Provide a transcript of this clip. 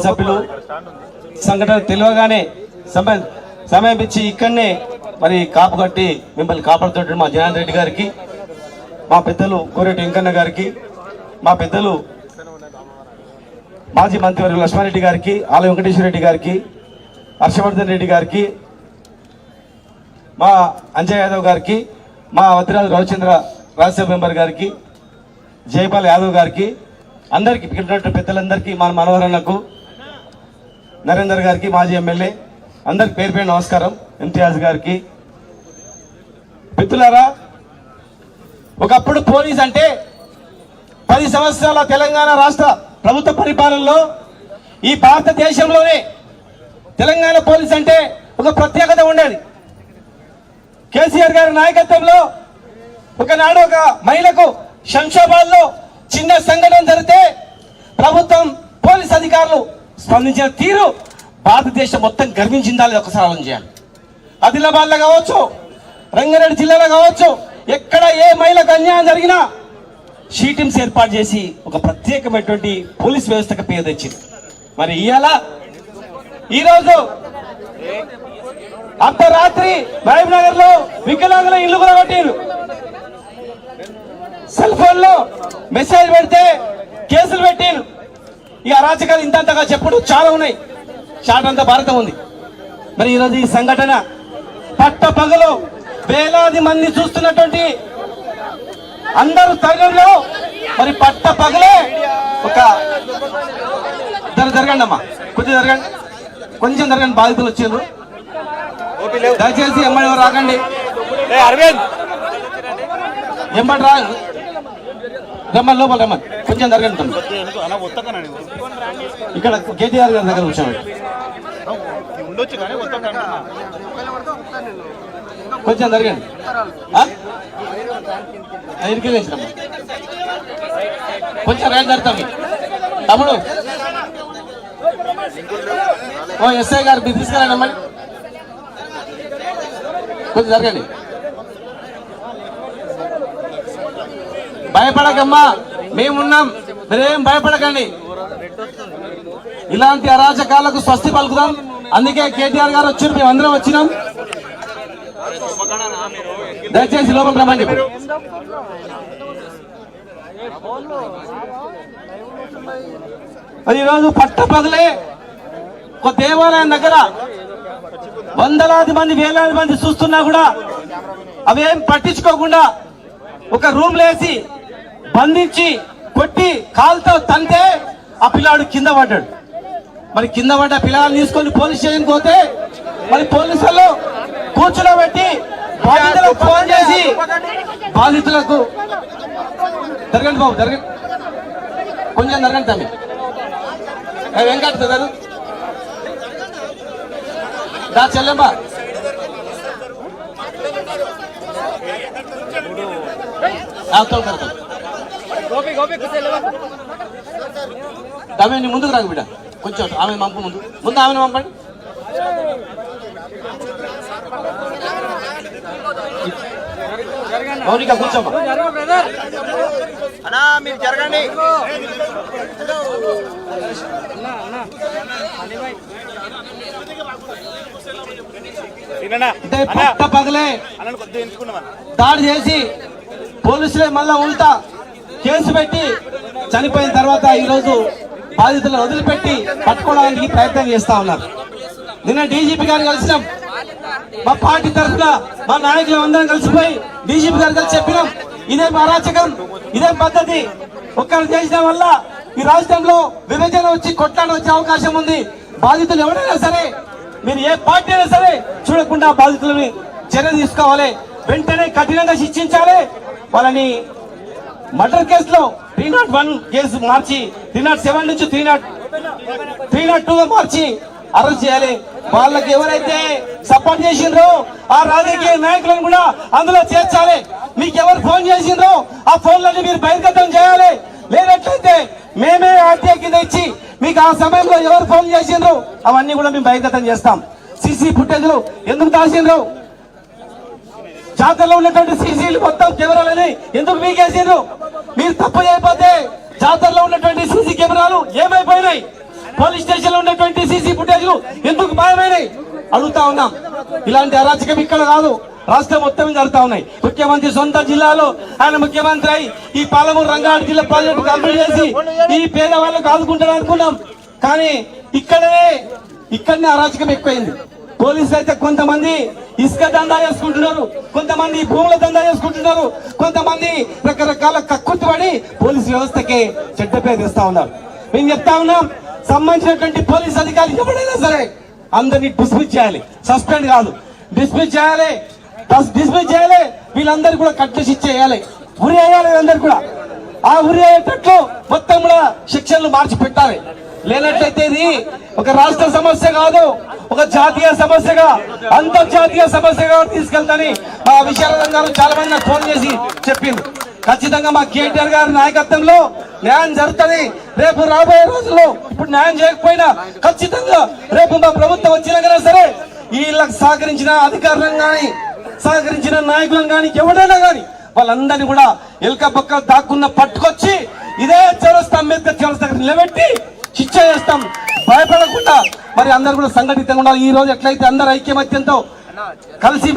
సభ్యులు సంఘటన తెలియగానే సమయం ఇచ్చి ఇక్కడనే మరి కాపు కట్టి మిమ్మల్ని కాపాడుతుంటారు మా జనార్దన్ రెడ్డి గారికి, మా పెద్దలు కోరెటి వెంకన్న గారికి, మా పెద్దలు మాజీ మంత్రివర్గ లక్ష్మారెడ్డి గారికి, ఆల వెంకటేశ్వర రెడ్డి గారికి, హర్షవర్ధన్ రెడ్డి గారికి, మా అంజయ్ యాదవ్ గారికి, మా వద్దిరాజు రవిచంద్ర రాజ్యసభ మెంబర్ గారికి, జయపాల్ యాదవ్ గారికి, అందరికీ పెద్దలందరికీ, మా మనోహరన్నకు, నరేందర్ గారికి, మాజీ ఎమ్మెల్యే అందరికి పేరు పేరు నమస్కారం. ఇంతియాజ్ గారికి. మిత్రులారా, ఒకప్పుడు పోలీస్ అంటే 10 సంవత్సరాల తెలంగాణ రాష్ట్ర ప్రభుత్వ పరిపాలనలో ఈ భారతదేశంలోనే తెలంగాణ పోలీస్ అంటే ఒక ప్రత్యేకత ఉండేది. కేసీఆర్ గారి నాయకత్వంలో ఒకనాడు ఒక మహిళకు శంషాబాద్ లో చిన్న సంఘటన జరిగితే ప్రభుత్వం పోలీస్ అధికారులు స్పందించిన తీరు భారతదేశం మొత్తం గర్వించిందా లేదా ఒకసారి ఆలోచన చేయాలి. ఆదిలాబాద్ లో కావచ్చు, రంగారెడ్డి జిల్లాలో కావచ్చు, ఎక్కడ ఏ మహిళకు అన్యాయం జరిగినా షీటింగ్స్ ఏర్పాటు చేసి ఒక ప్రత్యేకమైనటువంటి పోలీస్ వ్యవస్థకు పేరు తెచ్చింది. మరి ఈరోజు అర్ధరాత్రి మహబూబ్ నగర్ లో వికలాంగుల ఇల్లు కూడా కొట్టారు. సెల్ ఫోన్ లో మెసేజ్ పెడితే కేసులు పెట్టారు. ఈ అరాచకాలు ఇంతంతగా చెప్పుడు చాలా ఉన్నాయి, చాటంతా భారతం ఉంది. మరి ఈరోజు ఈ సంఘటన పట్ట పగలు వేలాది మంది చూస్తున్నటువంటి అందరూ తరుణంలో మరి పట్ట పగలే ఒక జరగండి అమ్మా, కొంచెం జరగండి, బాధితులు వచ్చారు. దయచేసి ఎమ్మడి ఎవరు రాకండి, ఎంబడి రా, రమ్మని లోపల రమ్మని, కొంచెం జరగండి. ఇక్కడ కేటీఆర్ గారి దగ్గర కూర్చోండి, కొంచెం జరగండి. ఇరికేసినమ్మా, కొంచెం రైలు జరుగుతాం. తమ్ముడు ఓ ఎస్ఐ గారు మీరు తీసుకెళ్ళండి అమ్మని, కొంచెం జరగండి. భయపడకమ్మా, మేమున్నాం, మీరేం భయపడకండి. ఇలాంటి అరాచకాలకు స్వస్తి పలుకుదాం. అందుకే కేటీఆర్ గారు వచ్చారు, మేము అందరం వచ్చినాం. దయచేసి లోపల రమ్మని చెప్పి. ఈరోజు పట్ట పగలే ఒక దేవాలయం దగ్గర వందలాది మంది వేలాది మంది చూస్తున్నా కూడా అవేం పట్టించుకోకుండా ఒక రూమ్ లేసి బంధించి కొట్టి కాలుతో తంతే ఆ పిల్లాడు కింద పడ్డాడు. మరి కింద పడ్డ పిల్లలు తీసుకొని పోలీస్ స్టేషన్ పోతే మరి పోలీసులు కూర్చోబెట్టి బాధితులకు ఫోన్ చేసి బాధితులకు జరగండి బాబు, జరగండి, కొంచెం జరగండి తమ్మి. వెంకట గారు దా చెల్లెమ్మా, తమ్మి ముందుకు రాకు బిడ్డ, కొంచెం ఆమె పంపు, ముందు ఆమెను పంపండి. మౌనిక కూర్చోమ్మా, మీరు జరగండి. పట్ట పగలే దాడి చేసి పోలీసులే మళ్ళా ఉల్టా కేసు పెట్టి చనిపోయిన తర్వాత ఈరోజు బాధితులను వదిలిపెట్టి పట్టుకోవడానికి ప్రయత్నం చేస్తా ఉన్నారు. నిన్న డీజీపీ గారు కలిసినాం, మా పార్టీ తరఫున మా నాయకులు అందరం కలిసిపోయి డీజీపీ గారు కలిసి చెప్పినాం, ఇదేం అరాచకం, ఇదేం పద్ధతి. ఒక్కరు చేసిన వల్ల ఈ రాష్ట్రంలో విభజన వచ్చి కొట్లాట వచ్చే అవకాశం ఉంది. బాధితులు ఎవరైనా సరే, మీరు ఏ పార్టీ అయినా సరే చూడకుండా బాధితులని చర్య తీసుకోవాలి, వెంటనే కఠినంగా శిక్షించాలి. వాళ్ళని మర్డర్ కేసులో 301 కేసు మార్చి 307 నుంచి 302గా మార్చి అరెస్ట్ చేయాలి. వాళ్ళకి ఎవరైతే సపోర్ట్ చేసిండ్రో ఆ రాజకీయ నాయకులను కూడా అందులో చేర్చాలి. మీకు ఎవరు ఫోన్ చేసిండ్రో ఆ ఫోన్లని మీరు బహిర్గతం చేయాలి. లేనట్లయితే మేమే ఆర్టీఐ కింద ఇచ్చి మీకు ఆ సమయంలో ఎవరు ఫోన్ చేసిండ్రో అవన్నీ కూడా మేము బహిర్గతం చేస్తాం. సీసీ ఫుటేజ్లు ఎందుకు దాచిండ్రు, జాతరలో ఉన్నటువంటి సీసీలు మొత్తం కెమెరాలని ఎందుకు మీకేసిండ్రు? మీరు తప్పు చేయకపోతే జాతరలో ఉన్నటువంటి సీసీ కెమెరాలు ఏమైపోయినాయి? పోలీస్ స్టేషన్ లో ఉన్నటువంటి సీసీ ఫుటేజ్లు ఎందుకు మాయమైనాయి అడుగుతా ఉన్నాం. ఇలాంటి అరాచకం ఇక్కడ కాదు, రాష్ట్రం మొత్తం జరుగుతా ఉన్నాయి. ముఖ్యమంత్రి సొంత జిల్లాలో ఆయన ముఖ్యమంత్రి అయి ఈ పాలమూరు రంగారెడ్డి జిల్లా ప్రాజెక్టు కంప్లీట్ చేసి ఈ పేదవాళ్ళకు ఆదుకుంటారు అనుకున్నాం. కానీ ఇక్కడనే అరాచకం ఎక్కువైంది. పోలీసులు అయితే కొంతమంది ఇసుక దందా చేసుకుంటున్నారు, కొంతమంది భూముల దందా చేసుకుంటున్నారు, కొంతమంది రకరకాల కక్కుర్తి పడి పోలీసు వ్యవస్థకే చెడ్డ పేరు తెస్తా ఉన్నారు. మేము చెప్తా ఉన్నాం, సంబంధించినటువంటి పోలీస్ అధికారులు ఎవరైనా సరే అందరినీ డిస్మిస్ చేయాలి, సస్పెండ్ కాదు, డిస్మిస్ చేయాలి. వీళ్ళందరూ కూడా కట్టేసి ఇచ్చేయాలి, ఉరి వేయాలి. వీళ్ళందరూ కూడా ఆ ఉరి అయ్యేటట్లు మొత్తం కూడా శిక్షణలు మార్చి పెట్టాలి. లేనట్లయితే ఇది ఒక రాష్ట్ర సమస్య కాదు, ఒక జాతీయ సమస్యగా అంతర్జాతీయ సమస్యగా తీసుకెళ్తాని మా విశారదం గారు చాలా మంది నాకు ఫోన్ చేసి చెప్పింది. ఖచ్చితంగా మా కేటీఆర్ గారి నాయకత్వంలో న్యాయం జరుగుతుంది. రేపు రాబోయే రోజుల్లో ఇప్పుడు న్యాయం చేయకపోయినా ఖచ్చితంగా రేపు మా ప్రభుత్వం వచ్చినా సరే వీళ్ళకి సహకరించిన అధికారులను కానీ సహకరించిన నాయకులను కానీ ఎవరైనా కానీ వాళ్ళందరినీ కూడా ఎల్క పక్క దాక్కున్న పట్టుకొచ్చి ఇదే చౌరస్తా అంబేద్కర్ చౌరస్తా నిలబెట్టి శిక్ష చేస్తాం, భయపడకుండా. మరి అందరు కూడా సంఘటితంగా ఉండాలి. ఈ రోజు ఎట్లయితే అందరు ఐక్యమత్యంతో కలిసి